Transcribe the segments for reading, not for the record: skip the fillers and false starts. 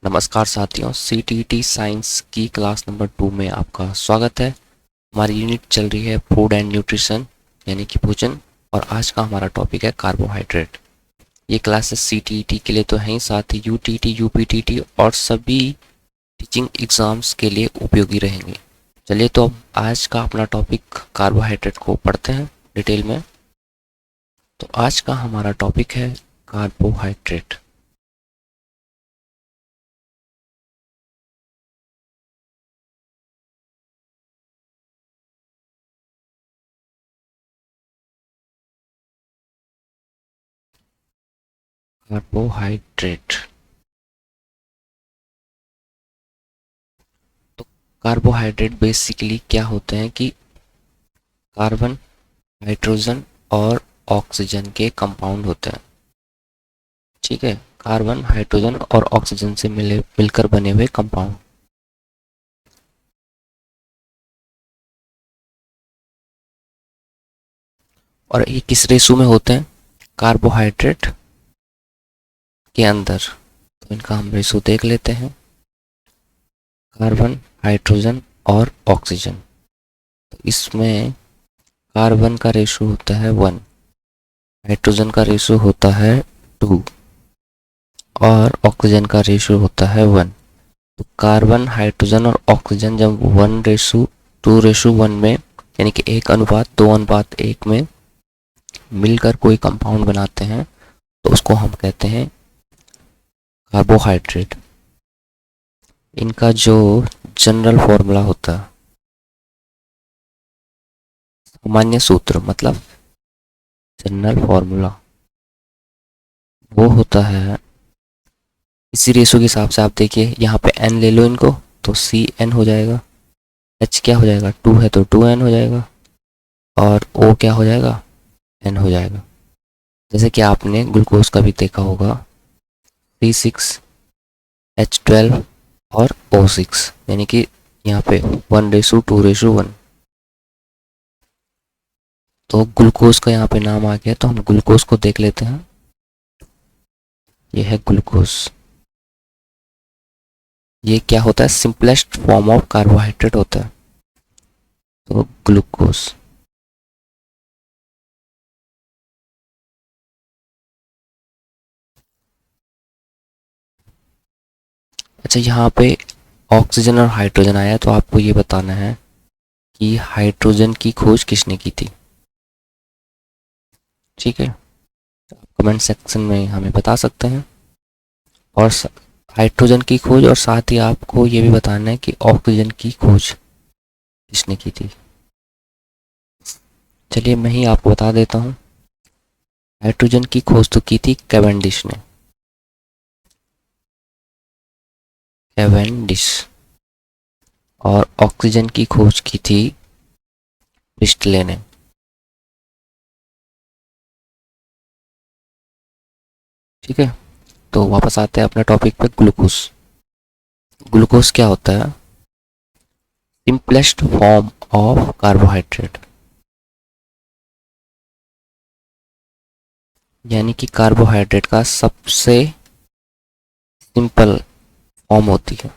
नमस्कार साथियों, CTT science की क्लास नंबर 2 में आपका स्वागत है। हमारी यूनिट चल रही है फूड एंड न्यूट्रिशन यानी कि भोजन। और आज का हमारा टॉपिक है कार्बोहाइड्रेट। ये क्लासेस सीटीटी के लिए तो हैं ही, साथ ही यूटीटी, यूपीटीटी और सभी टीचिंग एग्जाम्स के लिए उपयोगी रहेंगे। चलिए तो अब आज का अपना टॉपिक कार्बोहाइड्रेट को पढ़ते हैं डिटेल में। तो आज का हमारा टॉपिक है कार्बोहाइड्रेट। कार्बोहाइड्रेट तो कार्बोहाइड्रेट बेसिकली क्या होते हैं कि कार्बन, हाइड्रोजन और ऑक्सीजन के कंपाउंड होते हैं। ठीक है, कार्बन, हाइड्रोजन और ऑक्सीजन से मिलकर बने हुए कंपाउंड। और ये किस रेशो में होते हैं? कार्बोहाइड्रेट के अंदर। तो इनका हम रेशो देख लेते हैं। कार्बन, हाइड्रोजन और ऑक्सीजन। तो इसमें कार्बन का रेशो होता है 1, हाइड्रोजन का रेशो होता है 2 और ऑक्सीजन का रेशो होता है 1। तो कार्बन, हाइड्रोजन और ऑक्सीजन जब 1:2:1 में यानी कि 1:2:1 में मिलकर कोई कंपाउंड बनाते हैं तो उसको हम कहते हैं कार्बोहाइड्रेट। इनका जो जनरल फॉर्मूला होता है, सामान्य सूत्र मतलब जनरल फॉर्मूला, वो होता है इसी रेशो के हिसाब से। आप देखिए यहाँ पे n ले लो इनको तो CN हो जाएगा, H क्या हो जाएगा, 2 है तो 2N हो जाएगा और O क्या हो जाएगा, N हो जाएगा। जैसे कि आपने ग्लूकोज का भी देखा होगा, C6H12 और O6 यानी कि यहाँ पे 1:2:1। तो ग्लूकोज का यहाँ पे नाम आ गया, तो हम ग्लूकोज को देख लेते हैं। ये है ग्लूकोज। ये क्या होता है, सिंपलेस्ट फॉर्म ऑफ कार्बोहाइड्रेट होता है। तो ग्लूकोज। अच्छा, यहाँ पे ऑक्सीजन और हाइड्रोजन आया तो आपको ये बताना है कि हाइड्रोजन की खोज किसने की थी। ठीक है, कमेंट सेक्शन में हमें बता सकते हैं। और हाइड्रोजन की खोज और साथ ही आपको ये भी बताना है कि ऑक्सीजन की खोज किसने की थी। चलिए मैं ही आपको बता देता हूँ। हाइड्रोजन की खोज तो की थी कैवेंडिश ने, कैवेंडिश। और ऑक्सीजन की खोज की थी प्रिस्टले ने। ठीक है, तो वापस आते हैं अपने टॉपिक पे, ग्लूकोज। ग्लूकोज क्या होता है, सिंपलेस्ट फॉर्म ऑफ कार्बोहाइड्रेट, यानी कि कार्बोहाइड्रेट का सबसे सिंपल फॉर्म होती है,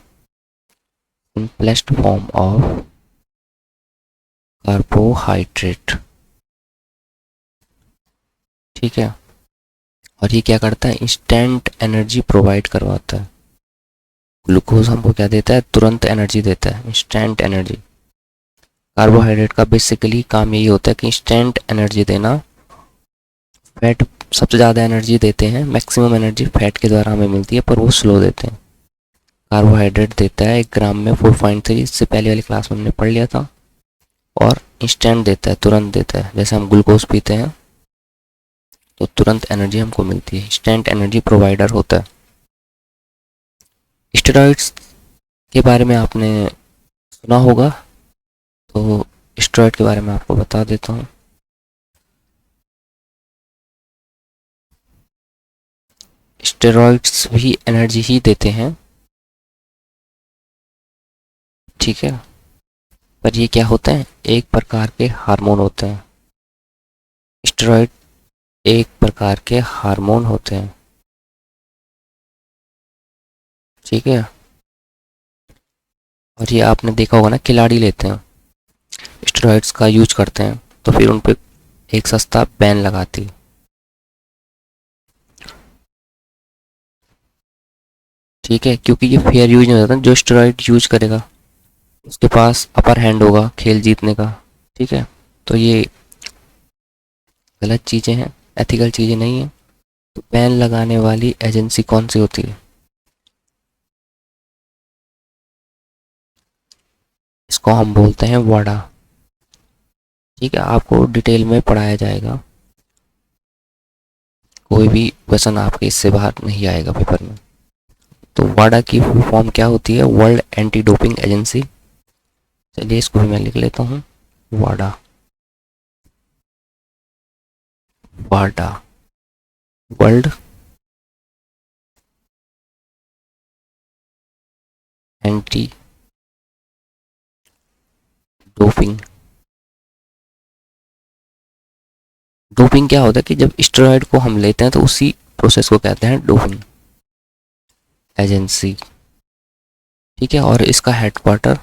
सिंपलेस्ट फॉर्म ऑफ कार्बोहाइड्रेट। ठीक है, और ये क्या करता है, इंस्टेंट एनर्जी प्रोवाइड करवाता है। ग्लूकोज हमको क्या देता है, तुरंत एनर्जी देता है, इंस्टेंट एनर्जी। कार्बोहाइड्रेट का बेसिकली काम यही होता है कि इंस्टेंट एनर्जी देना। फैट सबसे ज़्यादा एनर्जी देते हैं, मैक्सिमम एनर्जी फैट के द्वारा हमें मिलती है, पर वो स्लो देते हैं। कार्बोहाइड्रेट देता है 1 ग्राम में 4.3, इससे पहले वाली क्लास में हमने पढ़ लिया था। और इंस्टेंट देता है, तुरंत देता है। जैसे हम ग्लूकोज पीते हैं तो तुरंत एनर्जी हमको मिलती है, इंस्टेंट एनर्जी प्रोवाइडर होता है। स्टेरॉइड्स के बारे में आपने सुना होगा, तो स्टेरॉइड के बारे में आपको बता देता हूँ। स्टेरॉइड्स भी एनर्जी ही देते हैं। ठीक है, पर ये क्या होते हैं, एक प्रकार के हार्मोन होते हैं। स्टेरॉइड एक प्रकार के हार्मोन होते हैं। ठीक है। और ये आपने देखा होगा ना, खिलाड़ी लेते हैं, स्टेरॉइड्स का यूज करते हैं, तो फिर उन पे एक सस्ता बैन लगाती। ठीक है, क्योंकि ये फेयर यूज नहीं होता। जो स्टेरॉइड यूज करेगा उसके पास अपर हैंड होगा खेल जीतने का। ठीक है, तो ये गलत चीज़ें हैं, एथिकल चीज़ें नहीं हैं। तो बैन लगाने वाली एजेंसी कौन सी होती है? इसको हम बोलते हैं वाडा। ठीक है, आपको डिटेल में पढ़ाया जाएगा, कोई भी क्वेश्चन आपके इससे बाहर नहीं आएगा पेपर में। तो वाडा की फुल फॉर्म क्या होती है? World anti doping agency. चलिए इसको भी मैं लिख लेता हूँ, वाडा। वाडा, वर्ल्ड एंटी डोपिंग। डोपिंग क्या होता है कि जब स्टेरॉइड को हम लेते हैं तो उसी प्रोसेस को कहते हैं डोपिंग एजेंसी। ठीक है, और इसका हेडक्वार्टर,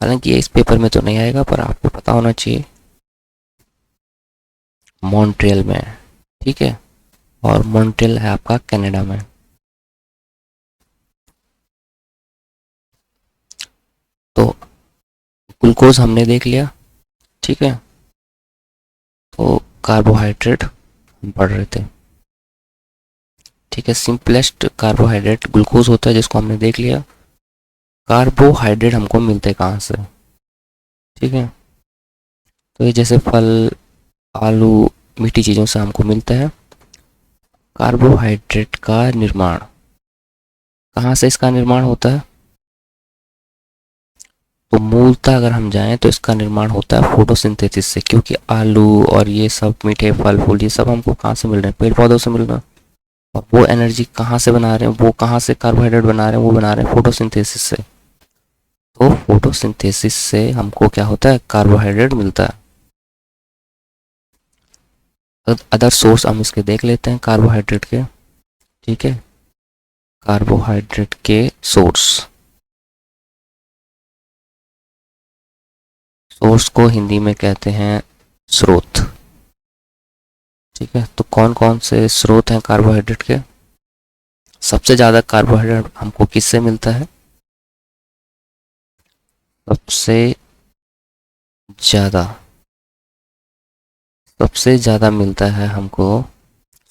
हालांकि ये इस पेपर में तो नहीं आएगा पर आपको पता होना चाहिए, मॉन्ट्रियल में है। ठीक है, और मॉन्ट्रियल है आपका कनाडा में। तो ग्लूकोज हमने देख लिया। ठीक है, तो कार्बोहाइड्रेट हम पढ़ रहे थे। ठीक है, सिंपलेस्ट कार्बोहाइड्रेट ग्लूकोज होता है, जिसको हमने देख लिया। कार्बोहाइड्रेट हमको मिलते कहाँ से? ठीक है, तो ये जैसे फल, आलू, मीठी चीज़ों से हमको मिलता है। कार्बोहाइड्रेट का निर्माण कहाँ से, इसका निर्माण होता है? तो मूलतः अगर हम जाएं तो इसका निर्माण होता है फोटोसिंथेसिस से, क्योंकि आलू और ये सब मीठे फल फूल ये सब हमको कहाँ से मिल रहे हैं? पेड़ पौधों से मिल रहे हैं। और वो एनर्जी कहाँ से बना रहे हैं? वो कहाँ से कार्बोहाइड्रेट बना रहे हैं? वो बना रहे हैं फोटोसिंथेसिस से। तो फोटोसिंथेसिस से हमको क्या होता है? कार्बोहाइड्रेट मिलता है। अदर सोर्स हम इसके देख लेते हैं कार्बोहाइड्रेट के। ठीक है, कार्बोहाइड्रेट के सोर्स, सोर्स को हिंदी में कहते हैं स्रोत। ठीक है, तो कौन कौन से स्रोत हैं कार्बोहाइड्रेट के? सबसे ज़्यादा कार्बोहाइड्रेट हमको किससे मिलता है? सबसे ज़्यादा, सबसे ज़्यादा मिलता है हमको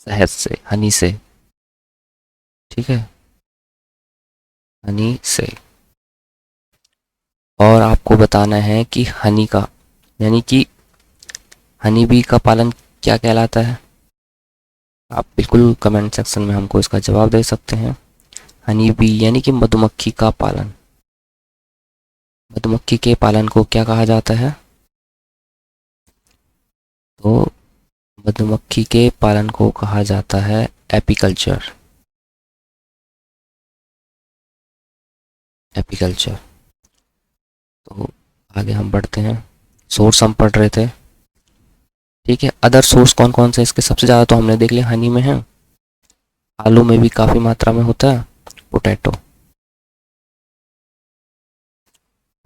शहद से, हनी से। ठीक है, हनी से। और आपको बताना है कि हनी का, यानी कि हनी बी का पालन क्या कहलाता है? आप बिल्कुल कमेंट सेक्शन में हमको इसका जवाब दे सकते हैं। हनी बी यानी कि मधुमक्खी का पालन। मधुमक्खी के पालन को क्या कहा जाता है? तो मधुमक्खी के पालन को कहा जाता है एपीकल्चर। एपीकल्चर। तो आगे हम बढ़ते हैं, सोर्स हम पढ़ रहे थे। ठीक है, अदर सोर्स कौन कौन से इसके? सबसे ज़्यादा तो हमने देख लिया हनी में है, आलू में भी काफ़ी मात्रा में होता है, पोटैटो,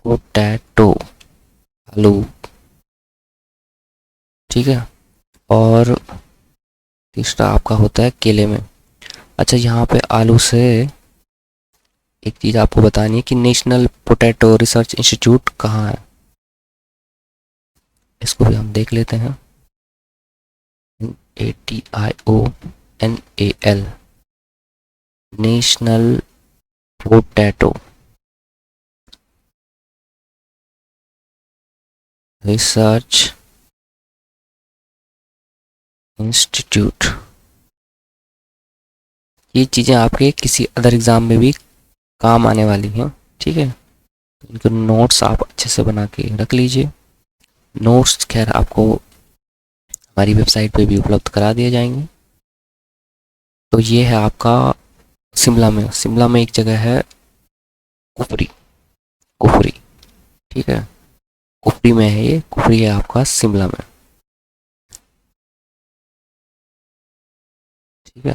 पोटैटो, आलू। ठीक है, और तीसरा आपका होता है केले में। अच्छा, यहाँ पे आलू से एक चीज़ आपको बतानी है कि नेशनल पोटैटो रिसर्च इंस्टीट्यूट कहाँ है, इसको भी हम देख लेते हैं। NATIONAL, national potato research institute. ये चीज़ें आपके किसी अदर एग्ज़ाम में भी काम आने वाली हैं। ठीक है, तो इनको नोट्स आप अच्छे से बना के रख लीजिए। नोट्स खैर आपको हमारी वेबसाइट पे भी उपलब्ध करा दिए जाएंगे। तो ये है आपका शिमला में, शिमला में एक जगह है कुफरी, कुफरी। ठीक है, कुफरी में है, ये कुफरी है आपका शिमला में। ठीक है,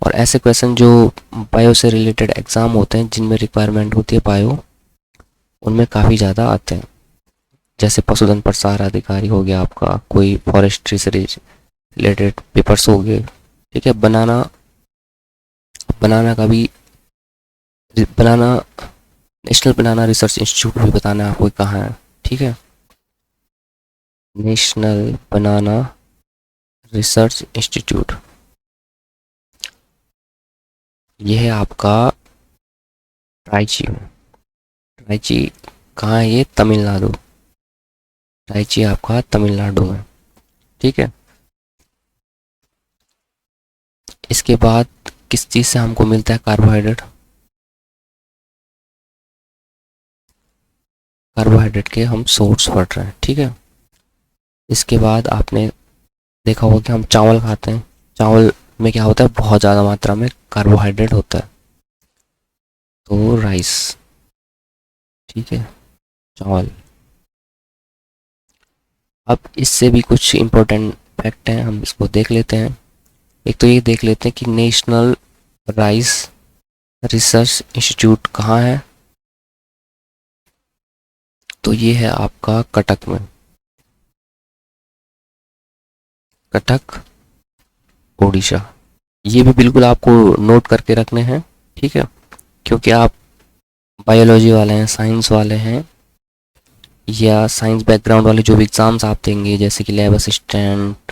और ऐसे क्वेश्चन जो बायो से रिलेटेड एग्ज़ाम होते हैं जिनमें रिक्वायरमेंट होती है बायो, उनमें काफ़ी ज़्यादा आते हैं। जैसे पशुधन प्रसार अधिकारी हो गया आपका, कोई फॉरेस्ट्री से रिलेटेड पेपर्स हो गए, ठीक है। बनाना बनाना का भी, बनाना नेशनल बनाना रिसर्च इंस्टीट्यूट भी बताना है आपको कहाँ है, ठीक है। नेशनल बनाना रिसर्च इंस्टीट्यूट, यह है आपका रांची में। रांची कहाँ है? ये तमिलनाडु। रांची आपका तमिलनाडु में, ठीक है। इसके बाद किस चीज़ से हमको मिलता है कार्बोहाइड्रेट? कार्बोहाइड्रेट के हम सोर्स पढ़ रहे हैं, ठीक है। इसके बाद आपने देखा होगा कि हम चावल खाते हैं। चावल में क्या होता है? बहुत ज़्यादा मात्रा में कार्बोहाइड्रेट होता है, तो राइस, ठीक है, चावल। अब इससे भी कुछ इम्पोर्टेंट फैक्ट हैं, हम इसको देख लेते हैं। एक तो ये देख लेते हैं कि नेशनल राइस रिसर्च इंस्टीट्यूट कहाँ है। तो ये है आपका कटक में, कटक ओडिशा। ये भी बिल्कुल आपको नोट करके रखने हैं, ठीक है, क्योंकि आप बायोलॉजी वाले हैं, साइंस वाले हैं, या साइंस बैकग्राउंड वाले जो भी एग्ज़ाम्स आप देंगे, जैसे कि लैब असिस्टेंट,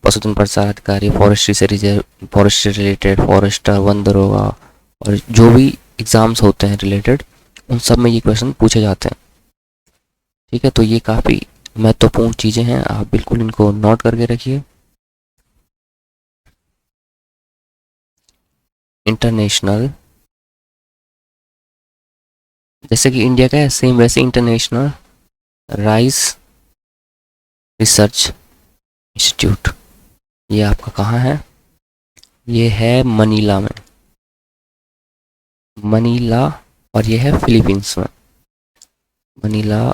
पशुधन प्रसार अधिकारी, फॉरेस्ट्री से फॉरेस्ट्री रिलेटेड, फॉरेस्टर, वन दरोगा, और जो भी एग्ज़ाम्स होते हैं रिलेटेड, उन सब में ये क्वेश्चन पूछे जाते हैं, ठीक है। तो ये काफ़ी महत्वपूर्ण चीज़ें हैं, आप बिल्कुल इनको नोट करके रखिए। इंटरनेशनल, जैसे कि इंडिया का है सेम वैसे इंटरनेशनल राइस रिसर्च इंस्टीट्यूट, ये आपका कहाँ है? ये है मनीला में, मनीला, और ये है फिलीपींस में, मनीला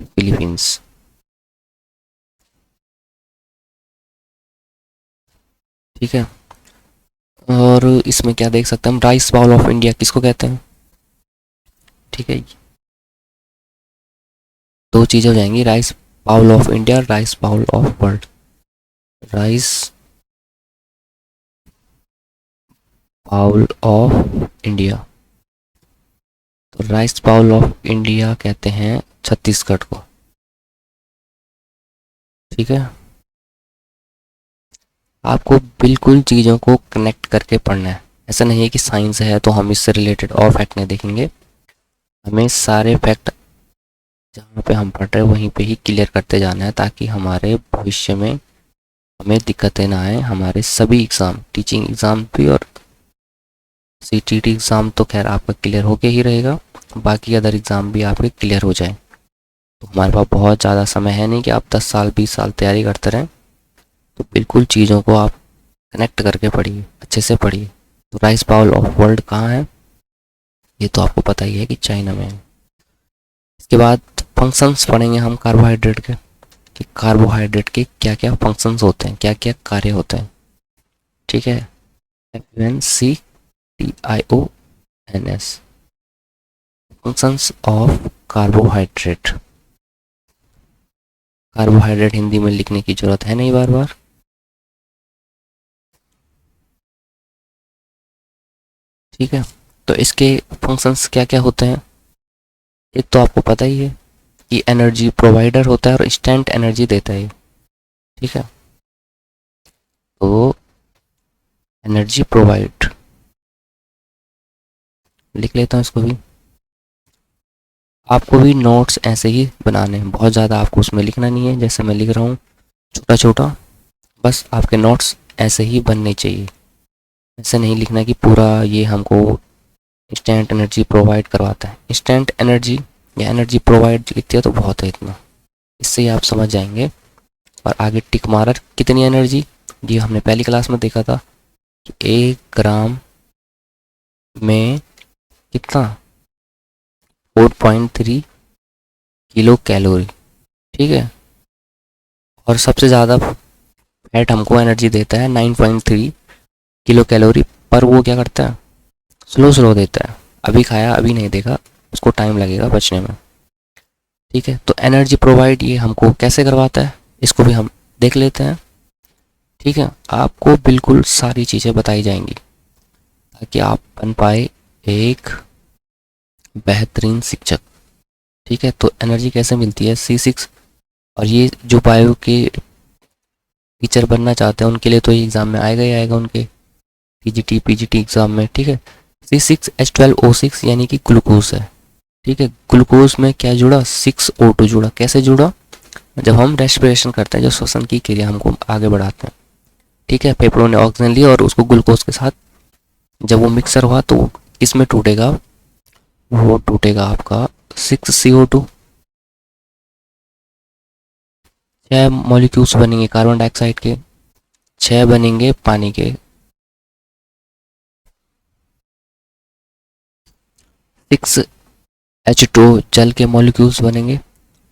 फिलीपींस, ठीक है। और इसमें क्या देख सकते हैं हम? राइस बाउल ऑफ इंडिया किसको कहते हैं, ठीक है। दो चीज़ें हो जाएंगी, rice bowl of India, rice bowl of world. Rice bowl of India, तो राइस बाउल ऑफ इंडिया कहते हैं छत्तीसगढ़ को, ठीक है। आपको बिल्कुल चीज़ों को कनेक्ट करके पढ़ना है। ऐसा नहीं है कि साइंस है तो हम इससे रिलेटेड और फैक्ट नहीं देखेंगे, हमें सारे फैक्ट जहाँ पे हम पढ़ रहे हैं वहीं पे ही क्लियर करते जाना है, ताकि हमारे भविष्य में हमें दिक्कतें ना आए। हमारे सभी एग्ज़ाम, टीचिंग एग्ज़ाम भी और सीटीटी एग्ज़ाम तो खैर आपका क्लियर होके ही रहेगा, बाकी अदर एग्ज़ाम भी आपके क्लियर हो जाए। तो हमारे पास बहुत ज़्यादा समय है नहीं कि आप 10 साल 20 साल तैयारी करते रहें, तो बिल्कुल चीज़ों को आप कनेक्ट करके पढ़िए, अच्छे से पढ़िए। तो राइस बाउल ऑफ वर्ल्ड कहाँ है? ये तो आपको पता ही है कि चाइना में है। इसके बाद फंक्शंस पढ़ेंगे हम कार्बोहाइड्रेट के, कि कार्बोहाइड्रेट के क्या क्या फंक्शंस होते हैं, क्या क्या कार्य होते हैं, ठीक है। FUNCTIONS, functions of carbohydrate. Carbohydrate Hindi में लिखने की जरूरत है नहीं बार बार, ठीक है। तो इसके फंक्शंस क्या क्या होते हैं? एक तो आपको पता ही है कि एनर्जी प्रोवाइडर होता है और इंस्टेंट एनर्जी देता है, ठीक है। तो एनर्जी प्रोवाइड, लिख लेता हूँ इसको भी। आपको भी नोट्स ऐसे ही बनाने हैं, बहुत ज़्यादा आपको उसमें लिखना नहीं है, जैसे मैं लिख रहा हूँ छोटा छोटा, बस आपके नोट्स ऐसे ही बनने चाहिए। ऐसे नहीं लिखना कि पूरा ये हमको इंस्टेंट एनर्जी प्रोवाइड करवाता है। इंस्टेंट एनर्जी या एनर्जी प्रोवाइड लिखते हो तो बहुत है इतना, इससे ही आप समझ जाएंगे। और आगे टिक मारर, कितनी एनर्जी, ये हमने पहली क्लास में देखा था कि 1 ग्राम में कितना, 4.3 किलो कैलोरी, ठीक है। और सबसे ज़्यादा फैट हमको एनर्जी देता है 9.3 किलो कैलोरी, पर वो क्या करता है, स्लो स्लो देता है, अभी खाया अभी नहीं देगा, उसको टाइम लगेगा बचने में। ठीक है, तो एनर्जी प्रोवाइड ये हमको कैसे करवाता है, इसको भी हम देख लेते हैं। ठीक है, आपको बिल्कुल सारी चीज़ें बताई जाएंगी ताकि आप बन पाए एक बेहतरीन शिक्षक। ठीक है, तो एनर्जी कैसे मिलती है, C6। और ये जो बायो के टीचर बनना चाहते हैं उनके लिए तो ये एग्ज़ाम में आएगा ही आएगा, उनके पीजीटी एग्ज़ाम में। ठीक है, C6H12O6 यानी कि ग्लूकोज है। ठीक है, ग्लूकोज में क्या जुड़ा, 6O2 जुड़ा। कैसे जुड़ा, जब हम रेस्पिरेशन करते हैं, जो श्वसन की क्रिया हमको आगे बढ़ाते हैं। ठीक है, फेफड़ों ने ऑक्सीजन लिया और उसको ग्लूकोज के साथ जब वो मिक्सर हुआ तो किसमें टूटेगा, वो टूटेगा आपका 6CO2। 6 मॉलिक्यूल्स बनेंगे कार्बन डाइऑक्साइड के, 6 बनेंगे पानी के। 6H2 जल के मॉलिक्यूल्स बनेंगे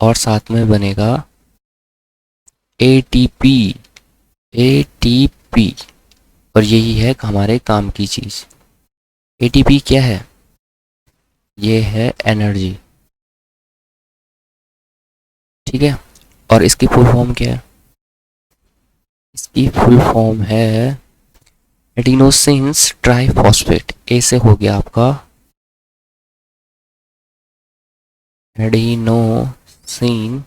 और साथ में बनेगा ATP। ATP, और यही है हमारे काम की चीज़। ATP क्या है, ये है एनर्जी। ठीक है, और इसकी फुल फॉर्म क्या है, इसकी फुल फॉर्म है एडिनोसिन्स ट्राइफॉस्फेट। ए से हो गया आपका एडिनोसिन,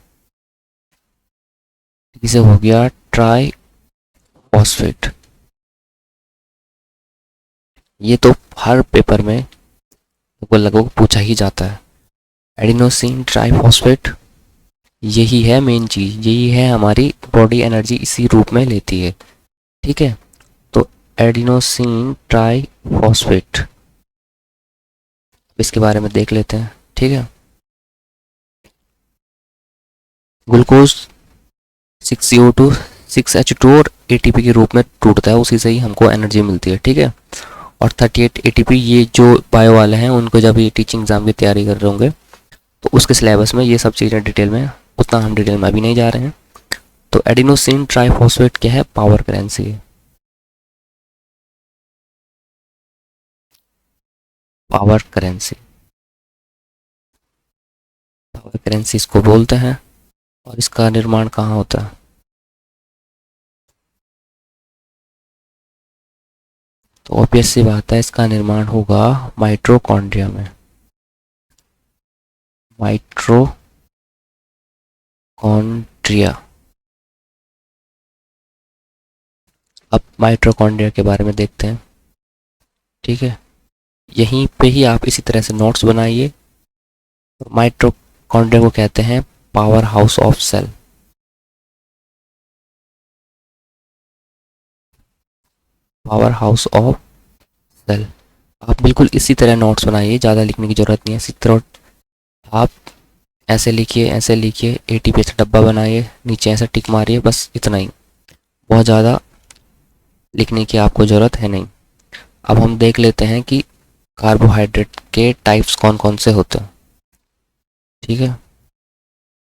टी से हो गया ट्राइफॉस्फेट। ये तो हर पेपर में लगभग पूछा ही जाता है। एडिनोसिन ट्राइफॉस्फेट, यही है मेन चीज़, यही है हमारी बॉडी एनर्जी इसी रूप में लेती है। ठीक है, तो एडिनोसिन ट्राइफॉस्फेट, इसके बारे में देख लेते हैं। ठीक है, ग्लूकोज 6CO2 6H2 और ATP के रूप में टूटता है, उसी से ही हमको एनर्जी मिलती है। ठीक है, और 38 ATP, ये जो बायो वाले हैं उनको जब ये टीचिंग एग्जाम की तैयारी कर रहे होंगे तो उसके सिलेबस में ये सब चीज़ें डिटेल में, उतना हम डिटेल में अभी नहीं जा रहे हैं। तो एडिनोसिन ट्राइफॉस्फेट क्या है, पावर करेंसी है। पावर करेंसी, पावर करेंसी इसको बोलते हैं। और इसका निर्माण कहाँ होता है, तो ऑब्वियस सी बात है, इसका निर्माण होगा माइटोकॉन्ड्रिया में। माइटोकॉन्ड्रिया। अब माइटोकॉन्ड्रिया के बारे में देखते हैं। ठीक है, यहीं पे ही आप इसी तरह से नोट्स बनाइए। माइटोकॉन्ड्रिया को कहते हैं powerhouse of cell. Powerhouse of cell, आप बिल्कुल इसी तरह नोट्स बनाइए, ज़्यादा लिखने की ज़रूरत नहीं है। इसी तरह आप ऐसे लिखिए, ऐसे लिखिए, ATP से डब्बा बनाइए, नीचे ऐसे टिक मारिए, बस इतना ही, बहुत ज़्यादा लिखने की आपको ज़रूरत है नहीं। अब हम देख लेते हैं कि कार्बोहाइड्रेट के टाइप्स कौन कौन से होते हैं। ठीक है,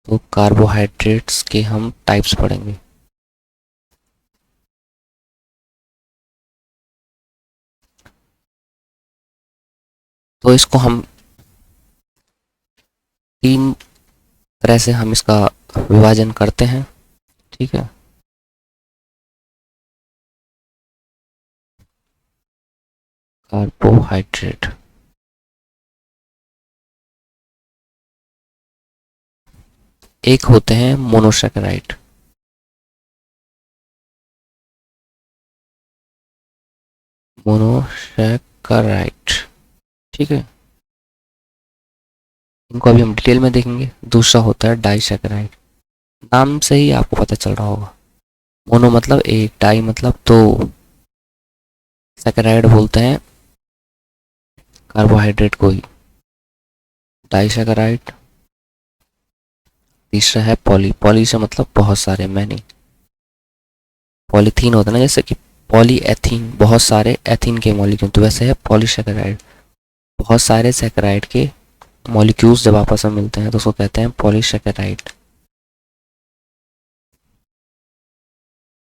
तो कार्बोहाइड्रेट्स के हम टाइप्स पढ़ेंगे। तो इसको हम तीन तरह से हम इसका विभाजन करते हैं। ठीक है, कार्बोहाइड्रेट, एक होते हैं मोनोसैकेराइड। मोनोसैकेराइड, ठीक है, इनको अभी हम डिटेल में देखेंगे। दूसरा होता है डाइसैकेराइड, नाम से ही आपको पता चल रहा होगा, मोनो मतलब एक, डाई मतलब दो, सैकेराइड बोलते हैं कार्बोहाइड्रेट को ही, डाइसैकेराइड। तीसरा है पॉली, पॉली से मतलब बहुत सारे, मैनी। पॉलीथीन होता है ना, जैसे कि पॉलीएथीन, बहुत सारे एथीन के मॉलिक्यूल, तो वैसे है पॉलीसैकेराइड, बहुत सारे सैकेराइड के मॉलिक्यूल्स जब आपस में मिलते हैं तो उसको कहते हैं पॉलीसैकेराइड।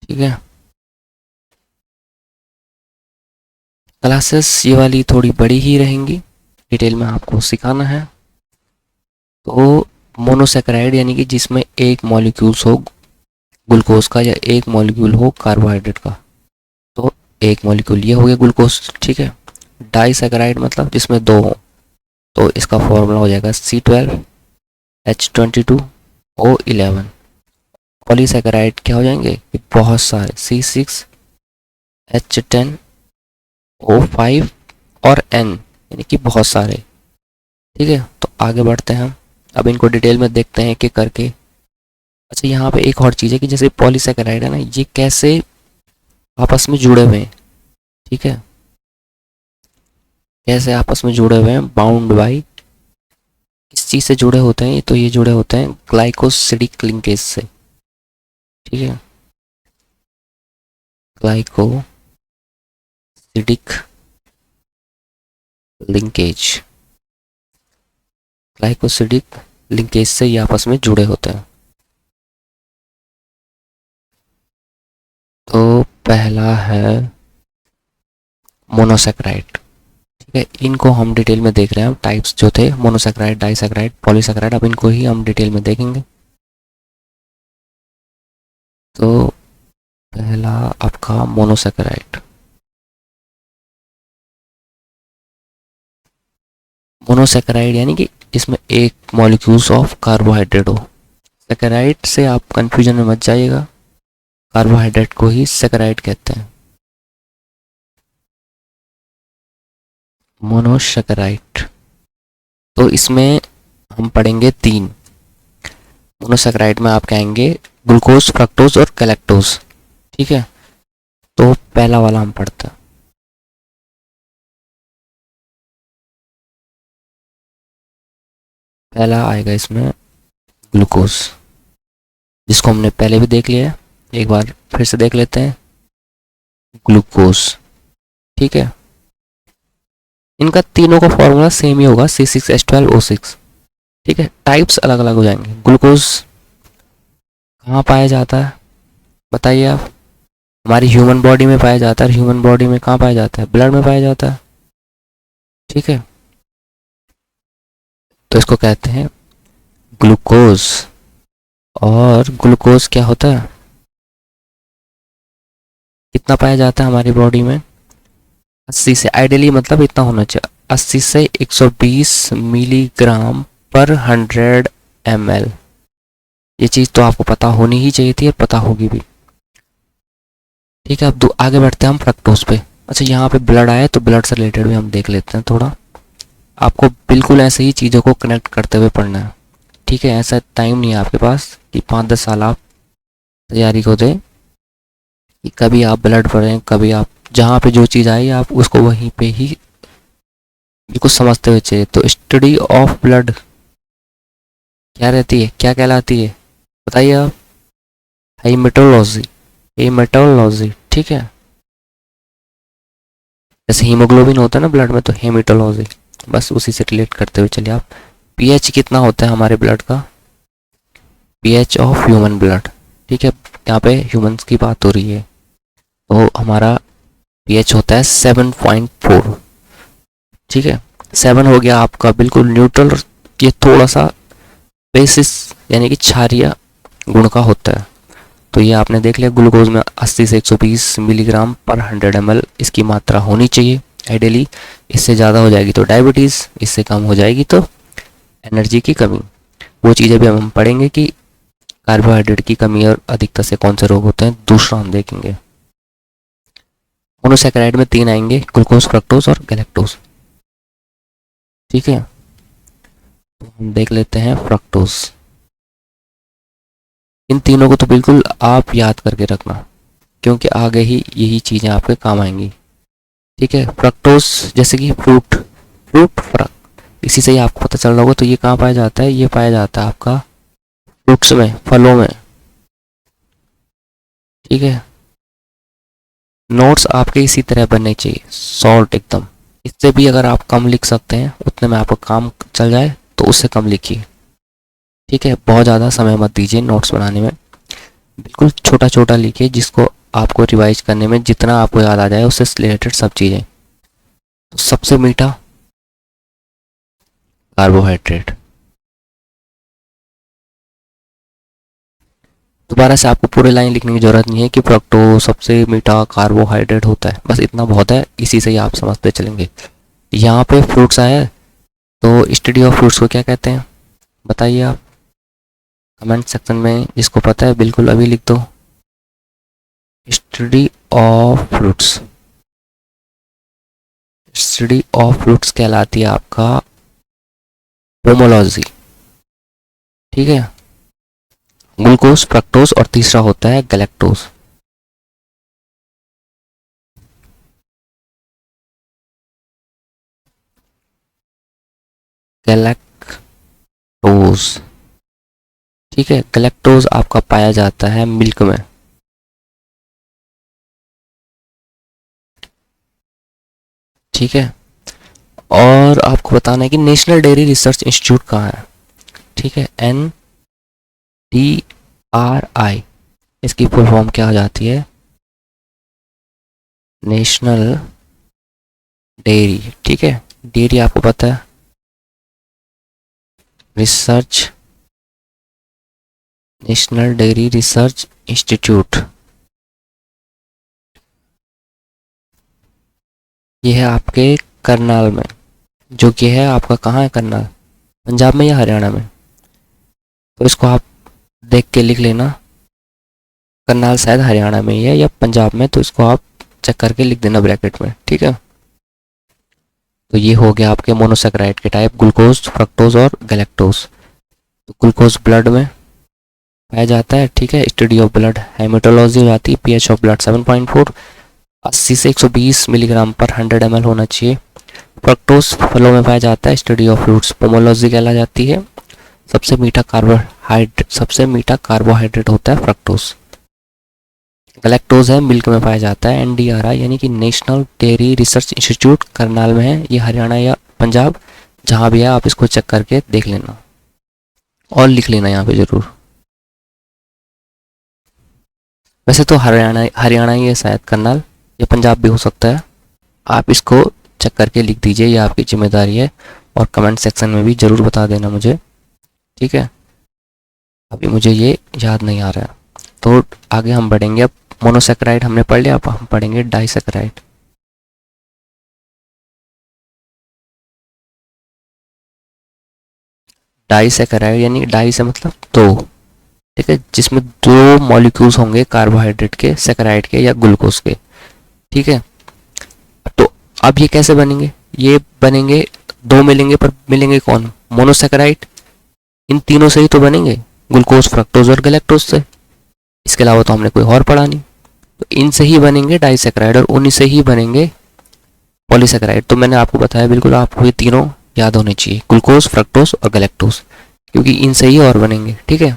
ठीक है, क्लासेस ये वाली थोड़ी बड़ी ही रहेंगी, डिटेल में आपको सिखाना है। तो मोनोसेकेराइड यानी कि जिसमें एक मॉलिक्यूल्स हो ग्लूकोज का या एक मॉलिक्यूल हो कार्बोहाइड्रेट का, तो एक मॉलिक्यूल ये हो गया ग्लूकोज, ठीक है। डाइसेकेराइड मतलब जिसमें दो हो, तो इसका फॉर्मूला हो जाएगा C12H22O11। पॉलीसेकेराइड क्या हो जाएंगे कि बहुत सारे C6H10O5 और N यानी कि बहुत सारे, ठीक है। तो आगे बढ़ते हैं हम, अब इनको डिटेल में देखते हैं कि करके। अच्छा, यहाँ पे एक और चीज़ है कि जैसे पॉलीसेकेराइड है ना, ये कैसे आपस में जुड़े हुए हैं, ठीक है, कैसे आपस में जुड़े हुए हैं, बाउंड बाई किस चीज़ से जुड़े होते हैं, तो ये जुड़े होते हैं ग्लाइकोसिडिक लिंकेज से, ठीक है। ग्लाइकोसिडिक लिंकेज, ग्लाइकोसिडिक लिंकेज से ये आपस में जुड़े होते हैं। तो पहला है मोनोसेकेराइड, ठीक है। इनको हम डिटेल में देख रहे हैं, टाइप्स जो थे मोनोसेकेराइड, डाइसेकेराइड, पॉलीसेकेराइड, अब इनको ही हम डिटेल में देखेंगे। तो पहला आपका मोनोसेकेराइड। मोनोसेकेराइड यानी कि इसमें एक मॉलिक्यूल्स ऑफ कार्बोहाइड्रेट हो। सेकेराइड से आप कंफ्यूजन में मत जाइएगा, कार्बोहाइड्रेट को ही सेकेराइड कहते हैं। मोनोसेकेराइड, तो इसमें हम पढ़ेंगे तीन। मोनोसेकेराइड में आप कहेंगे ग्लूकोज, फ्रक्टोज और गैलेक्टोज, ठीक है। तो पहला वाला हम पढ़ते हैं। पहला आएगा इसमें ग्लूकोज, जिसको हमने पहले भी देख लिया है, एक बार फिर से देख लेते हैं। ग्लूकोज, ठीक है। इनका तीनों का फॉर्मूला सेम ही होगा, C6H12O6, ठीक है। टाइप्स अलग अलग हो जाएंगे। ग्लूकोज कहाँ पाया जाता है बताइए आप? हमारी ह्यूमन बॉडी में पाया जाता है। ह्यूमन बॉडी में कहाँ पाया जाता है? ब्लड में पाया जाता है, ठीक है। तो इसको कहते हैं ग्लूकोज। और ग्लूकोज क्या होता है, कितना पाया जाता है हमारी बॉडी में? 80 से, आइडियली मतलब इतना होना चाहिए, 80 से 120 मिलीग्राम पर 100 ml। ये चीज़ तो आपको पता होनी ही चाहिए थी और पता होगी भी, ठीक है। अब आगे बढ़ते हैं हम फ्रक्टोज पे। अच्छा, यहाँ पे ब्लड आया तो ब्लड से रिलेटेड भी हम देख लेते हैं थोड़ा। आपको बिल्कुल ऐसे ही चीज़ों को कनेक्ट करते हुए पढ़ना है, ठीक है। ऐसा टाइम नहीं है आपके पास कि 5-10 साल आप तैयारी को दें, कि कभी आप ब्लड पढ़ें, कभी आप जहाँ पे जो चीज़ आई आप उसको वहीं पे ही बिल्कुल समझते हुए चाहिए। तो स्टडी ऑफ ब्लड क्या रहती है, क्या कहलाती है बताइए आप? हेमेटोलॉजी, हेमेटोलॉजी, ठीक है। जैसे हीमोग्लोबिन होता है ना ब्लड में, तो हेमेटोलॉजी, बस उसी से रिलेट करते हुए चलिए आप। पीएच कितना होता है हमारे ब्लड का? पीएच ऑफ ह्यूमन ब्लड, ठीक है। यहाँ पे ह्यूमंस की बात हो रही है, तो हमारा पीएच होता है 7.4, ठीक है। 7 हो गया आपका बिल्कुल न्यूट्रल, ये थोड़ा सा बेसिस यानी कि क्षारीय गुण का होता है। तो ये आपने देख लिया, ग्लूकोज में 80 से 120 मिलीग्राम पर 100 ml इसकी मात्रा होनी चाहिए आइडियली। इससे ज़्यादा हो जाएगी तो डायबिटीज़, इससे कम हो जाएगी तो एनर्जी की कमी। वो चीज़ें भी हम पढ़ेंगे कि कार्बोहाइड्रेट की कमी और अधिकता से कौन से रोग होते हैं, दूसरा हम देखेंगे। मोनोसेकेराइड में 3 आएंगे, ग्लूकोज, फ्रक्टोज और गैलेक्टोज, ठीक है। तो हम देख लेते हैं फ्रक्टोज। इन तीनों को तो बिल्कुल आप याद करके रखना, क्योंकि आगे ही यही चीज़ें आपके काम आएंगी, ठीक है। फ्रक्टोज जैसे कि फ्रूट, फ्रक, इसी से ही आपको पता चल रहा होगा। तो ये कहाँ पाया जाता है? ये पाया जाता है आपका फ्रूट्स में, फलों में, ठीक है। नोट्स आपके इसी तरह बनने चाहिए, सॉल्ट एकदम। इससे भी अगर आप कम लिख सकते हैं, उतने में आपका काम चल जाए तो उससे कम लिखिए, ठीक है। बहुत ज़्यादा समय मत दीजिए नोट्स बनाने में, बिल्कुल छोटा छोटा लिखिए, जिसको आपको रिवाइज करने में जितना आपको याद आ जाए उससे रिलेटेड सब चीज़ें। तो सबसे मीठा कार्बोहाइड्रेट। दोबारा से आपको पूरे लाइन लिखने की जरूरत नहीं है कि फ्रक्टोज सबसे मीठा कार्बोहाइड्रेट होता है, बस इतना बहुत है, इसी से ही आप समझते चलेंगे। यहाँ पे फ्रूट्स आया है, तो स्टडी ऑफ फ्रूट्स को क्या कहते हैं बताइए आप कमेंट सेक्शन में, जिसको पता है बिल्कुल अभी लिख दो। Study of fruits, study of fruits कहलाती है आपका पोमोलॉजी। ठीक है, ग्लूकोज, फ्रक्टोज और तीसरा होता है गैलेक्टोज। गैलेक्टोज, ठीक है, गैलेक्टोज आपका पाया जाता है मिल्क में। ठीक है, और आपको बताना है कि नेशनल डेयरी रिसर्च इंस्टीट्यूट कहाँ है। ठीक है, NDRI, इसकी फुल फॉर्म क्या आ जाती है, नेशनल डेयरी। ठीक है, डेयरी आपको पता है, research, national dairy research institute. ये है आपके करनाल में, जो कि है आपका कहाँ है करनाल, पंजाब में या हरियाणा में, तो इसको आप देख के लिख लेना। करनाल शायद हरियाणा में ही है या पंजाब में, तो इसको आप चेक करके लिख देना ब्रैकेट में। ठीक है, तो ये हो गया आपके मोनोसेक्राइड के टाइप, ग्लूकोज, फ्रक्टोज और गैलेक्टोज। तो ग्लूकोज ब्लड में पाया जाता है। ठीक है, स्टडी ऑफ ब्लड, हेमेटोलॉजी हो जाती है, पीएच ऑफ ब्लड 7.4, 80 से 120 मिलीग्राम पर 100 ml होना चाहिए। फ्रक्टोज फलों में पाया जाता है, स्टडी ऑफ फ्रूट्स, पोमोलॉजी कहला जाती है। सबसे मीठा कार्बोहाइड्रेट होता है फ्रक्टोज। गैलेक्टोज है, मिल्क में पाया जाता है। NDRI यानी कि national dairy research institute Karnal में है, ये हरियाणा या पंजाब जहाँ भी है, आप इसको चेक करके देख लेना और लिख लेना यहाँ पे जरूर। वैसे तो हरियाणा हरियाणा ही है शायद करनाल, या पंजाब भी हो सकता है, आप इसको चेक करके लिख दीजिए, ये आपकी जिम्मेदारी है, और कमेंट सेक्शन में भी ज़रूर बता देना मुझे। ठीक है, अभी मुझे ये याद नहीं आ रहा, तो आगे हम बढ़ेंगे। अब मोनोसेक्राइड हमने पढ़ लिया, अब हम पढ़ेंगे डाइसेक्राइड। डाइसेक्राइड यानी डाई से मतलब दो, ठीक है, जिसमें दो मॉलिक्यूल्स होंगे कार्बोहाइड्रेट के, सेक्राइड के या ग्लूकोज के। ठीक है, तो अब ये कैसे बनेंगे, ये बनेंगे, दो मिलेंगे, पर मिलेंगे कौन, मोनोसेक्राइड, इन तीनों से ही तो बनेंगे, ग्लूकोज, फ्रक्टोज और गैलेक्टोज से, इसके अलावा तो हमने कोई और पढ़ा नहीं। तो इनसे ही बनेंगे डाइसेक्राइड और उन्हीं से ही बनेंगे पॉलीसेक्राइड। तो मैंने आपको बताया, बिल्कुल आपको ये तीनों याद होने चाहिए, ग्लूकोज, फ्रक्टोज और गैलेक्टोज, क्योंकि इनसे ही और बनेंगे। ठीक है,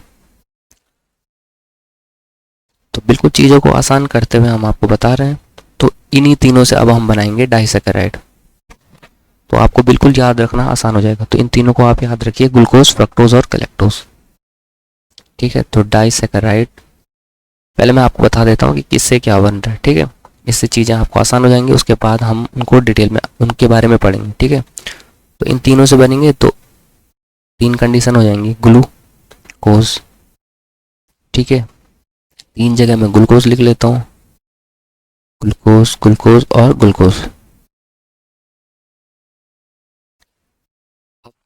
तो बिल्कुल चीज़ों को आसान करते हुए हम आपको बता रहे हैं। तो इन्हीं तीनों से अब हम बनाएंगे डाइसेक्राइड, तो आपको बिल्कुल याद रखना आसान हो जाएगा। तो इन तीनों को आप याद रखिए, ग्लूकोज, फ्रक्टोज और गैलेक्टोज। ठीक है, तो डाइसेक्राइड पहले मैं आपको बता देता हूँ कि किससे क्या बन रहा है। ठीक है, इससे चीज़ें आपको आसान हो जाएंगी, उसके बाद हम उनको डिटेल में उनके बारे में पढ़ेंगे। ठीक है, तो इन तीनों से बनेंगे तो तीन कंडीशन हो जाएंगी, ग्लूकोज। ठीक है, तीन जगह मैं ग्लूकोज लिख लेता हूँ, ग्लूकोज, ग्लूकोज और ग्लूकोज।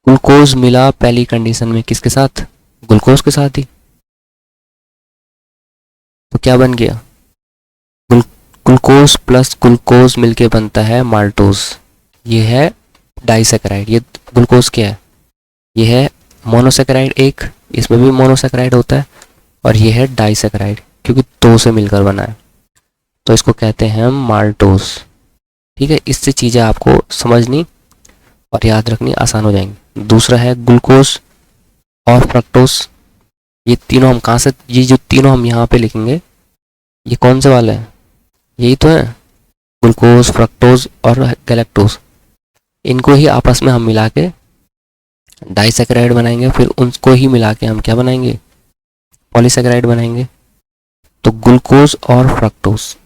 ग्लूकोज मिला पहली कंडीशन में किसके साथ, ग्लूकोज के साथ ही, तो क्या बन गया, ग्लूकोज प्लस ग्लूकोज मिलके बनता है माल्टोज। ये है डाइसेक्राइड। ये ग्लूकोज क्या है, ये है मोनोसेक्राइड एक, इसमें भी मोनोसेक्राइड होता है, और ये है डाइसेक्राइड, क्योंकि दो से मिलकर बना है, तो इसको कहते हैं माल्टोज। ठीक है, इससे चीज़ें आपको समझनी और याद रखनी आसान हो जाएंगी। दूसरा है ग्लूकोज और फ्रक्टोज, ये तीनों हम कहाँ से, ये जो तीनों हम यहाँ पे लिखेंगे, ये कौन से वाले हैं, यही तो है, ग्लूकोज, फ्रक्टोज और गैलेक्टोज। इनको ही आपस में हम मिला के डाइसेक्राइड बनाएंगे, फिर उनको ही मिला के हम क्या बनाएंगे, पॉलीसेक्राइड बनाएंगे। तो ग्लूकोज और फ्रक्टोज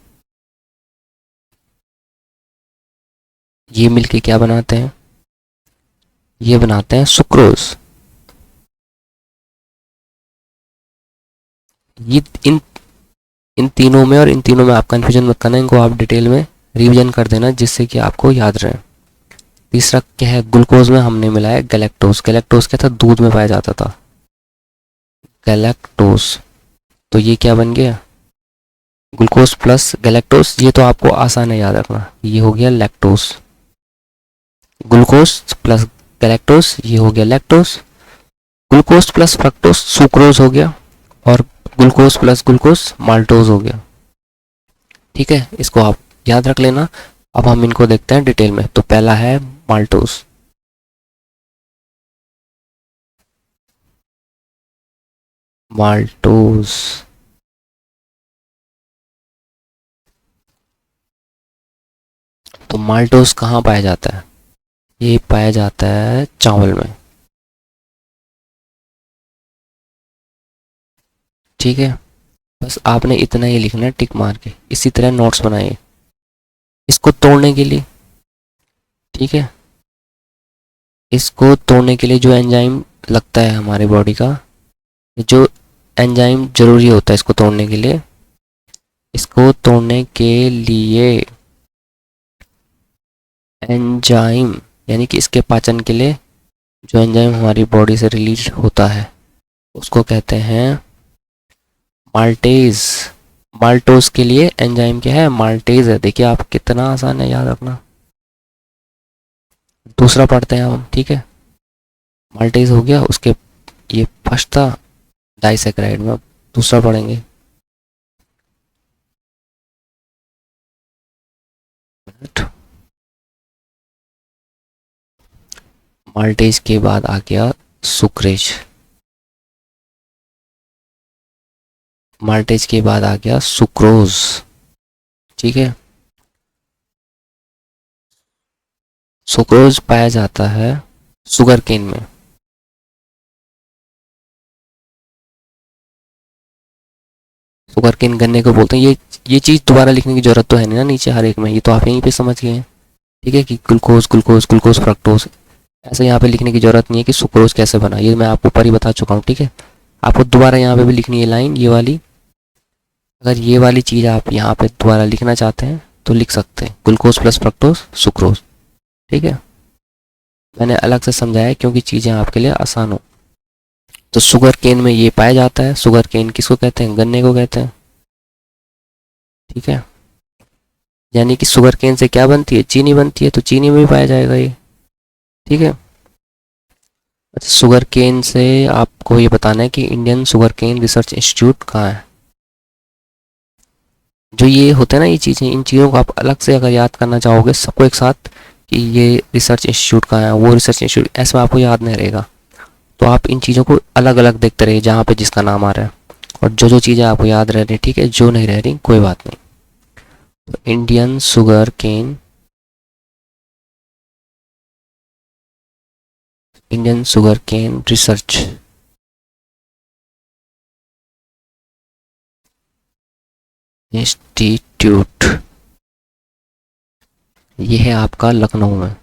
ये मिलके क्या बनाते हैं, ये बनाते हैं सुक्रोज। ये इन तीनों में और इन तीनों में आप कंफ्यूजन मत करना, इनको आप डिटेल में रिवीजन कर देना जिससे कि आपको याद रहे। तीसरा क्या है, ग्लूकोज में हमने मिलाया गैलेक्टोज। गैलेक्टोज क्या था, दूध में पाया जाता था, गैलेक्टोज। तो ये क्या बन गया, ग्लूकोज प्लस गैलेक्टोज। ये तो आपको आसान है याद रखना, ये हो गया लैक्टोज। ग्लूकोज प्लस गैलेक्टोज, ये हो गया lactose. Glucose plus fructose sucrose हो गया, और ग्लूकोज प्लस ग्लूकोज माल्टोज हो गया। ठीक है, इसको आप याद रख लेना। अब हम इनको देखते हैं डिटेल में। तो पहला है माल्टोज। माल्टोज तो माल्टोज कहाँ पाया जाता है, ये पाया जाता है चावल में। ठीक है, बस आपने इतना ही लिखना है टिक मार के। इसी तरह नोट्स बनाइए इसको तोड़ने के लिए। ठीक है, इसको तोड़ने के लिए जो एंजाइम लगता है हमारी बॉडी का, जो एंजाइम जरूरी होता है इसको तोड़ने के लिए, इसको तोड़ने के लिए एंजाइम यानी कि इसके पाचन के लिए जो एंजाइम हमारी बॉडी से रिलीज होता है उसको कहते हैं माल्टेज। माल्टोज के लिए एंजाइम क्या है, माल्टेज है। देखिए आप, कितना आसान है याद रखना। दूसरा पढ़ते हैं हम। ठीक है, माल्टेज हो गया, उसके ये फर्स्ट था डाइसैकेराइड में, अब दूसरा पढ़ेंगे। माल्टेज के बाद आ गया सुक्रेज। माल्टेज के बाद आ गया सुक्रोज। ठीक है, सुक्रोज पाया जाता है शुगर केन में। शुगर केन गन्ने को बोलते हैं। ये चीज़ दोबारा लिखने की जरूरत तो है नहीं ना नीचे हर एक में, ये तो आप यहीं पे समझ गए हैं। ठीक है, कि ग्लूकोज ग्लूकोज ग्लूकोज फ्रक्टोज, ऐसे यहाँ पे लिखने की जरूरत नहीं है कि सुक्रोज कैसे बना, ये मैं आपको ऊपर ही बता चुका हूँ। ठीक है, आपको दोबारा यहाँ पे भी लिखनी है लाइन ये वाली। अगर ये वाली चीज़ आप यहाँ पे दोबारा लिखना चाहते हैं तो लिख सकते हैं, ग्लूकोज प्लस फ्रक्टोज सुक्रोज। ठीक है, मैंने अलग से समझाया है क्योंकि चीज़ें आपके लिए आसान हो। तो शुगर केन में ये पाया जाता है। शुगर केन किसको कहते हैं, गन्ने को कहते हैं। ठीक है, यानी कि शुगर केन से क्या बनती है, चीनी बनती है, तो चीनी में भी पाया जाएगा ये। ठीक है, अच्छा शुगर केन से आपको ये बताना है कि Indian sugarcane research institute कहाँ है। जो ये होते हैं ना ये चीज़ें, इन चीज़ों को आप अलग से अगर याद करना चाहोगे सबको एक साथ कि ये रिसर्च इंस्टीट्यूट कहाँ है, वो रिसर्च इंस्टीट्यूट, ऐसे में आपको याद नहीं रहेगा। तो आप इन चीज़ों को अलग अलग देखते रहिए जहाँ पे जिसका नाम आ रहा है, और जो चीज़ें आपको याद रह रही, ठीक है, जो नहीं रह रही कोई बात नहीं। तो Indian sugarcane, Indian sugarcane research institute, ये है आपका लखनऊ में।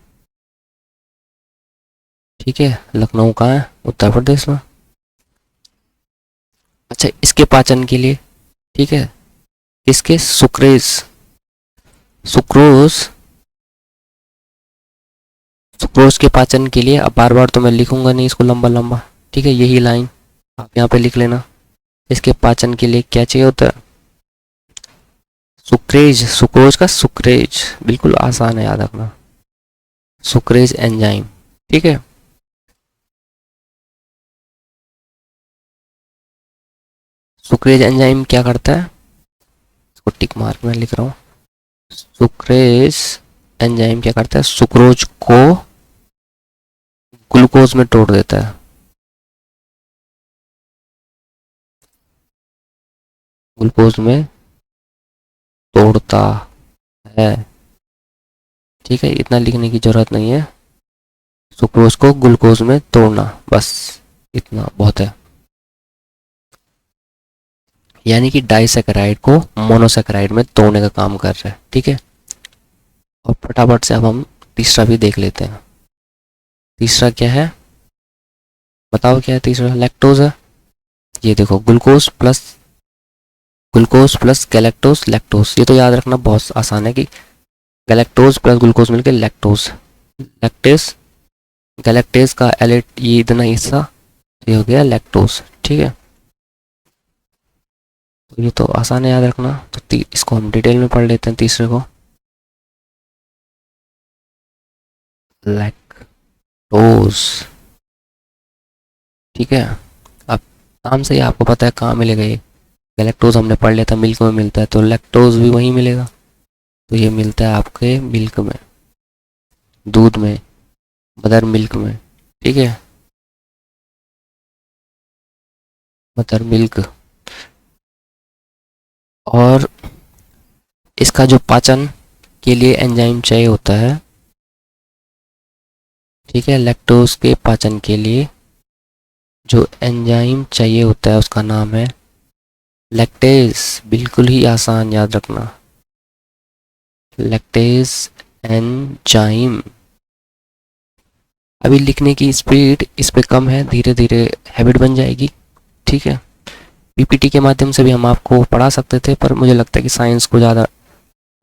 ठीक है, लखनऊ कहाँ है, उत्तर प्रदेश में। अच्छा इसके पाचन के लिए, ठीक है, इसके सुक्रेज, सुक्रोज, सुक्रोज के पाचन के लिए, अब बार बार तो मैं लिखूंगा नहीं इसको लंबा लंबा। ठीक है, यही लाइन आप यहाँ पे लिख लेना। इसके पाचन के लिए क्या चाहिए होता है, सुक्रेज, सुक्रोज का सुक्रेज, बिल्कुल आसान है याद रखना, सुक्रेज एंजाइम। ठीक है, सुक्रेज एंजाइम क्या करता है, इसको टिक मार्क में लिख रहा हूँ। सुक्रेज एंजाइम क्या करता है, सुक्रोज को ग्लूकोज में तोड़ देता है, ग्लूकोज में तोड़ता है। ठीक है, इतना लिखने की जरूरत नहीं है, सुक्रोज को ग्लूकोज में तोड़ना, बस इतना बहुत है। यानी कि डाइसैकेराइड को मोनोसैकेराइड में तोड़ने का काम कर रहा है। ठीक है, और फटाफट से अब हम तीसरा भी देख लेते हैं। तीसरा क्या है, बताओ क्या है तीसरा? लैक्टोज है। ये देखो, ग्लूकोज प्लस गैलेक्टोज लैक्टोज। ये तो याद रखना बहुत आसान है कि गैलेक्टोज प्लस ग्लूकोज मिलकर लैक्टोज। लैक्टेस, गैलेक्टेज का एलिट ये इतना हिस्सा, ये हो गया लैक्टोज। ठीक है, तो ये तो आसान है याद रखना। तो इसको हम डिटेल में पढ़ लेते हैं तीसरे को। लैक्टोज, ठीक है। अब नाम से ही आपको पता है कहाँ मिलेगा ये। गैलेक्टोज हमने पढ़ लिया था, मिल्क में मिलता है, तो लैक्टोज भी वहीं मिलेगा। तो ये मिलता है आपके मिल्क में, दूध में, मदर मिल्क में। ठीक है, मदर मिल्क। और इसका जो पाचन के लिए एंजाइम चाहिए होता है, ठीक है, लैक्टोज के पाचन के लिए जो एंजाइम चाहिए होता है उसका नाम है लैक्टेज। बिल्कुल ही आसान, याद रखना, लैक्टेज एंजाइम। अभी लिखने की स्पीड इस पे कम है, धीरे धीरे हैबिट बन जाएगी। ठीक है, पीपीटी के माध्यम से भी हम आपको पढ़ा सकते थे, पर मुझे लगता है कि साइंस को ज़्यादा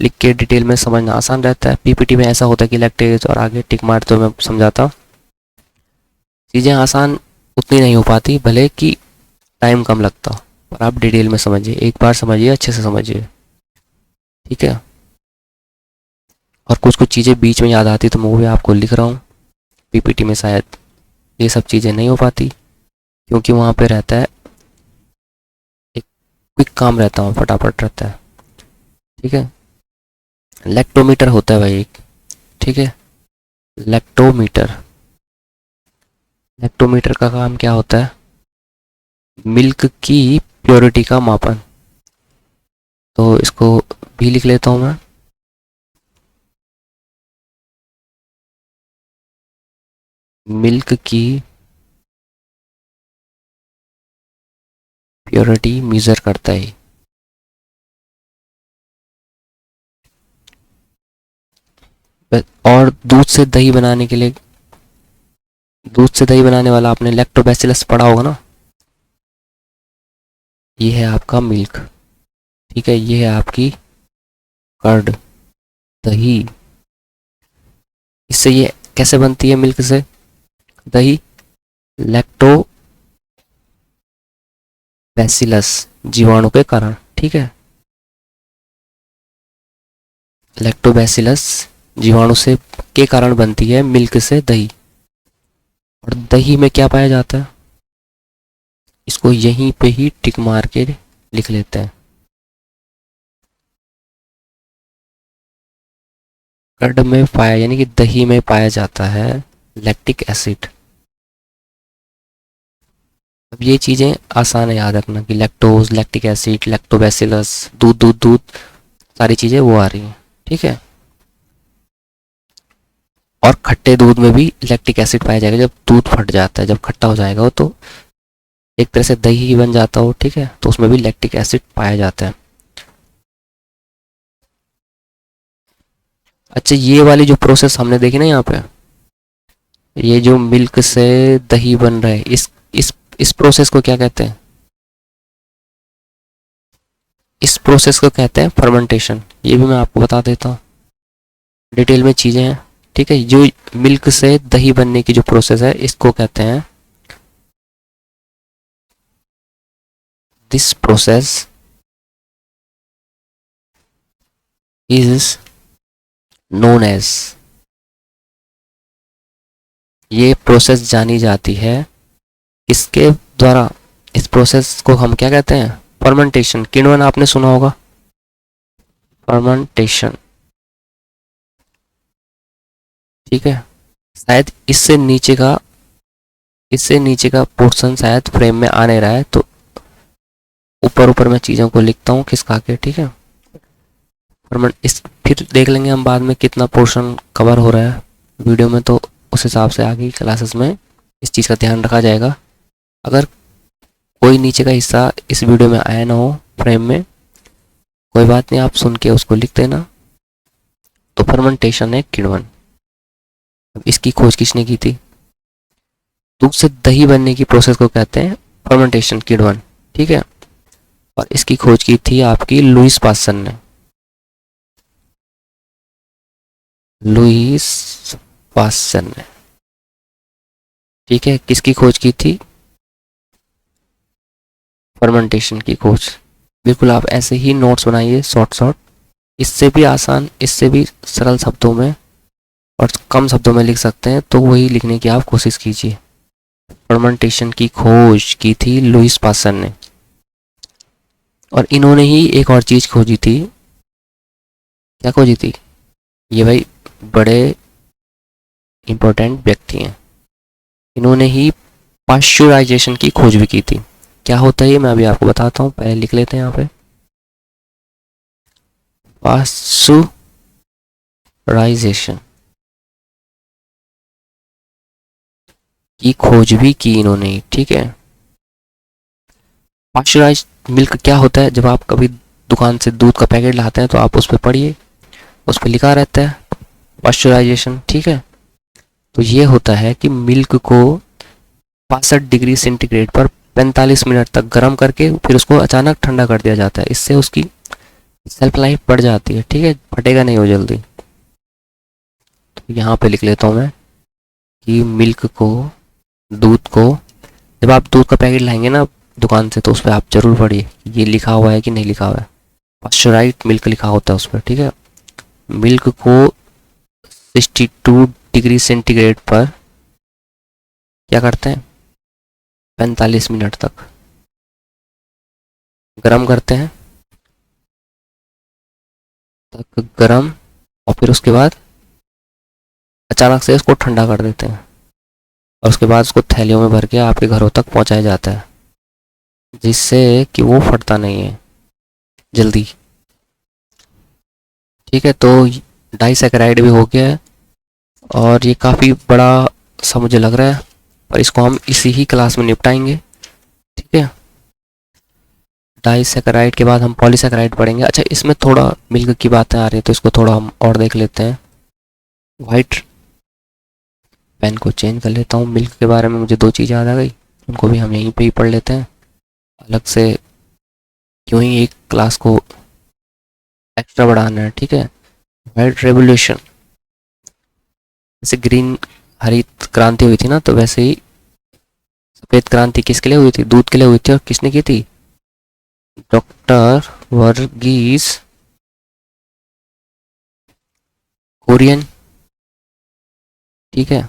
लिख के डिटेल में समझना आसान रहता है। पीपीटी में ऐसा होता है कि लैक्टेज और आगे टिक मार तो मैं समझाता, चीज़ें आसान उतनी नहीं हो पाती, भले कि टाइम कम लगता, पर आप डिटेल में समझिए, एक बार समझिए, अच्छे से समझिए। ठीक है, और कुछ कुछ चीज़ें बीच में याद आती तो मैं वो भी आपको लिख रहा हूँ। पीपीटी में शायद ये सब चीज़ें नहीं हो पाती, क्योंकि वहाँ पे रहता है एक क्विक काम रहता है, फटाफट रहता है। ठीक है, लैक्टोमीटर होता है भाई एक, ठीक है, लैक्टोमीटर। लैक्टोमीटर का काम क्या होता है? मिल्क की प्योरिटी का मापन। तो इसको भी लिख लेता हूँ मैं, मिल्क की प्योरिटी मेजर करता है। और दूध से दही बनाने के लिए, दूध से दही बनाने वाला आपने लैक्टोबैसिलस पढ़ा होगा ना। ये है आपका मिल्क, ठीक है, ये है आपकी कर्ड, दही। इससे ये कैसे बनती है मिल्क से दही? लैक्टोबैसिलस जीवाणु के कारण। ठीक है, लैक्टोबैसिलस जीवाणु से के कारण बनती है मिल्क से दही। और दही में क्या पाया जाता है? इसको यहीं पे ही टिक मार के लिख लेते हैं। कर्ड में पाया, यानी कि दही में पाया जाता है लैक्टिक एसिड। अब ये चीज़ें आसान है याद रखना कि लैक्टोज, लैक्टिक एसिड, लैक्टोबैसिलस, दूध दूध दूध, सारी चीज़ें वो आ रही हैं। ठीक है, और खट्टे दूध में भी लैक्टिक एसिड पाया जाएगा। जब दूध फट जाता है, जब खट्टा हो जाएगा वो, तो एक तरह से दही ही बन जाता हो। ठीक है, तो उसमें भी लैक्टिक एसिड पाया जाता है। अच्छा, ये वाली जो प्रोसेस हमने देखी ना यहाँ पे, ये जो मिल्क से दही बन रहा है, इस प्रोसेस को क्या कहते हैं? इस प्रोसेस को कहते हैं फर्मेंटेशन। ये भी मैं आपको बता देता हूँ, डिटेल में चीज़ें हैं। ठीक है, जो मिल्क से दही बनने की जो प्रोसेस है, इसको कहते हैं, this process is known as, ये प्रोसेस जानी जाती है इसके द्वारा। इस प्रोसेस को हम क्या कहते हैं? फर्मेंटेशन। किण्वन आपने सुना होगा, फर्मेंटेशन। ठीक है, शायद इससे नीचे का पोर्शन शायद फ्रेम में आ नहीं रहा है, तो ऊपर ऊपर मैं चीज़ों को लिखता हूँ खिसका के। ठीक है, इस फिर देख लेंगे हम बाद में कितना पोर्शन कवर हो रहा है वीडियो में, तो उस हिसाब से आगे क्लासेस में इस चीज़ का ध्यान रखा जाएगा। अगर कोई नीचे का हिस्सा इस वीडियो में आया ना हो फ्रेम में, कोई बात नहीं, आप सुन के उसको लिख देना। तो फर्मेंटेशन है किण्वन। अब इसकी खोज किसने की थी? दूध से दही बनने की प्रोसेस को कहते हैं फर्मेंटेशन, किण्वन, ठीक है। और इसकी खोज की थी आपकी लुईस पास्चर ने। लुईस पास्चर ने, ठीक है। किसकी खोज की थी? फर्मेंटेशन की खोज। बिल्कुल आप ऐसे ही नोट्स बनाइए शॉर्ट शॉर्ट, इससे भी आसान, इससे भी सरल शब्दों में और कम शब्दों में लिख सकते हैं, तो वही लिखने की आप कोशिश कीजिए। फर्मेंटेशन की खोज की थी लुईस पास्चर ने। और इन्होंने ही एक और चीज खोजी थी। क्या खोजी थी? ये भाई बड़े इंपॉर्टेंट व्यक्ति हैं। इन्होंने ही पाश्चराइजेशन की खोज भी की थी। क्या होता है ये मैं अभी आपको बताता हूँ, पहले लिख लेते हैं यहाँ पे। पाश्चराइजेशन की खोज भी की इन्होंने, ठीक है। पाश्चराइज मिल्क क्या होता है? जब आप कभी दुकान से दूध का पैकेट लाते हैं तो आप उस पर पढ़िए, उस पर लिखा रहता है पाश्चराइजेशन, ठीक है। तो ये होता है कि मिल्क को 65 डिग्री सेंटीग्रेड पर 45 मिनट तक गर्म करके फिर उसको अचानक ठंडा कर दिया जाता है। इससे उसकी सेल्फ लाइफ बढ़ जाती है, ठीक है, फटेगा नहीं वो जल्दी। तो यहाँ पे लिख लेता हूँ मैं कि मिल्क को, दूध को, जब आप दूध का पैकेट लाएंगे ना दुकान से तो उस पर आप जरूर पढ़िए ये लिखा हुआ है कि नहीं लिखा हुआ है। पाश्चराइज्ड मिल्क लिखा होता है उस पर, ठीक है। मिल्क को 62 डिग्री सेंटीग्रेड पर क्या करते हैं? 45 मिनट तक गरम करते हैं, तक गरम, और फिर उसके बाद अचानक से इसको ठंडा कर देते हैं और उसके बाद उसको थैलियों में भर के आपके घरों तक पहुंचाया जाता है, जिससे कि वो फटता नहीं है जल्दी, ठीक है। तो डाइसैकेराइड भी हो गया है और ये काफ़ी बड़ा सा मुझे लग रहा है, पर इसको हम इसी ही क्लास में निपटाएंगे, ठीक है। डाइसैकेराइड के बाद हम पॉलीसैकेराइड पढ़ेंगे। अच्छा, इसमें थोड़ा मिल्क की बातें आ रही है तो इसको थोड़ा हम और देख लेते हैं। वाइट पेन को चेंज कर लेता हूँ। मिल्क के बारे में मुझे 2 चीज़ याद आ गई, उनको भी हम यहीं पे ही पढ़ लेते हैं, अलग से क्यों ही एक क्लास को एक्स्ट्रा बढ़ाना है, ठीक है। वाइट रेवोल्यूशन, जैसे ग्रीन हरित क्रांति हुई थी ना, तो वैसे ही सफेद क्रांति किसके लिए हुई थी? दूध के लिए हुई थी। और किसने की थी? डॉक्टर वर्गीस कुरियन, ठीक है।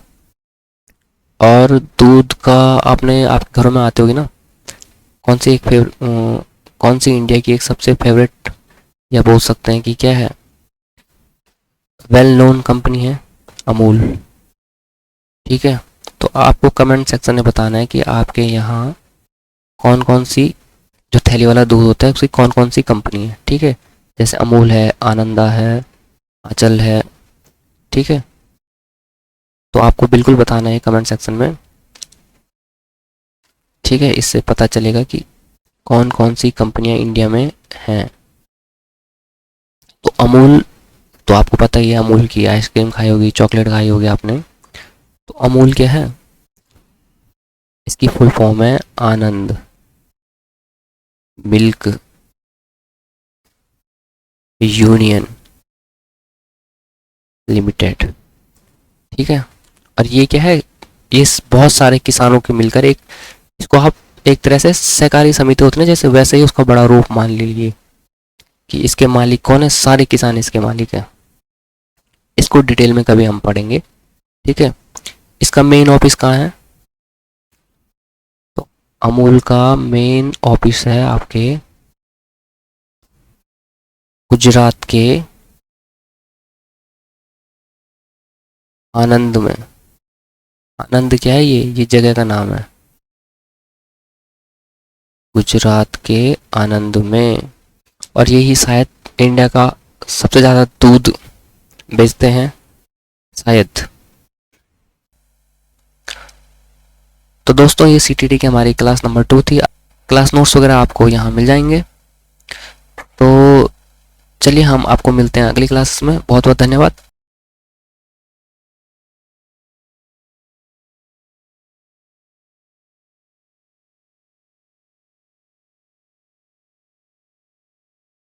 और दूध का आपने आपके घरों में आते होगी ना, कौन सी कौन सी इंडिया की एक सबसे फेवरेट, या बोल सकते हैं कि क्या है, वेल नोन कंपनी है? अमूल, ठीक है। तो आपको कमेंट सेक्शन में बताना है कि आपके यहाँ कौन कौन सी, जो थैली वाला दूध होता है उसकी कौन कौन सी कंपनी है, ठीक है। जैसे अमूल है, आनंदा है, आंचल है, ठीक है। तो आपको बिल्कुल बताना है कमेंट सेक्शन में, ठीक है। इससे पता चलेगा कि कौन कौन सी कंपनियां इंडिया में हैं। तो अमूल, तो आपको पता ही है, अमूल की आइसक्रीम खाई होगी, चॉकलेट खाई होगी आपने। तो अमूल क्या है? इसकी फुल फॉर्म है आनंद मिल्क यूनियन लिमिटेड, ठीक है। और ये क्या है? ये बहुत सारे किसानों के मिलकर एक, इसको आप एक तरह से सहकारी समिति होती है जैसे, वैसे ही उसका बड़ा रूप मान लीजिए कि इसके मालिक कौन है? सारे किसान इसके मालिक हैं। इसको डिटेल में कभी हम पढ़ेंगे, ठीक है। इसका मेन ऑफिस कहाँ है? तो अमूल का मेन ऑफिस है आपके गुजरात के आनंद में। आनंद क्या है? ये जगह का नाम है, गुजरात के आनंद में। और यही शायद इंडिया का सबसे ज़्यादा दूध बेचते हैं शायद। तो दोस्तों ये सीटीटी की हमारी क्लास नंबर 2 थी। क्लास नोट्स वगैरह आपको यहाँ मिल जाएंगे। तो चलिए हम आपको मिलते हैं अगली क्लास में। बहुत बहुत धन्यवाद।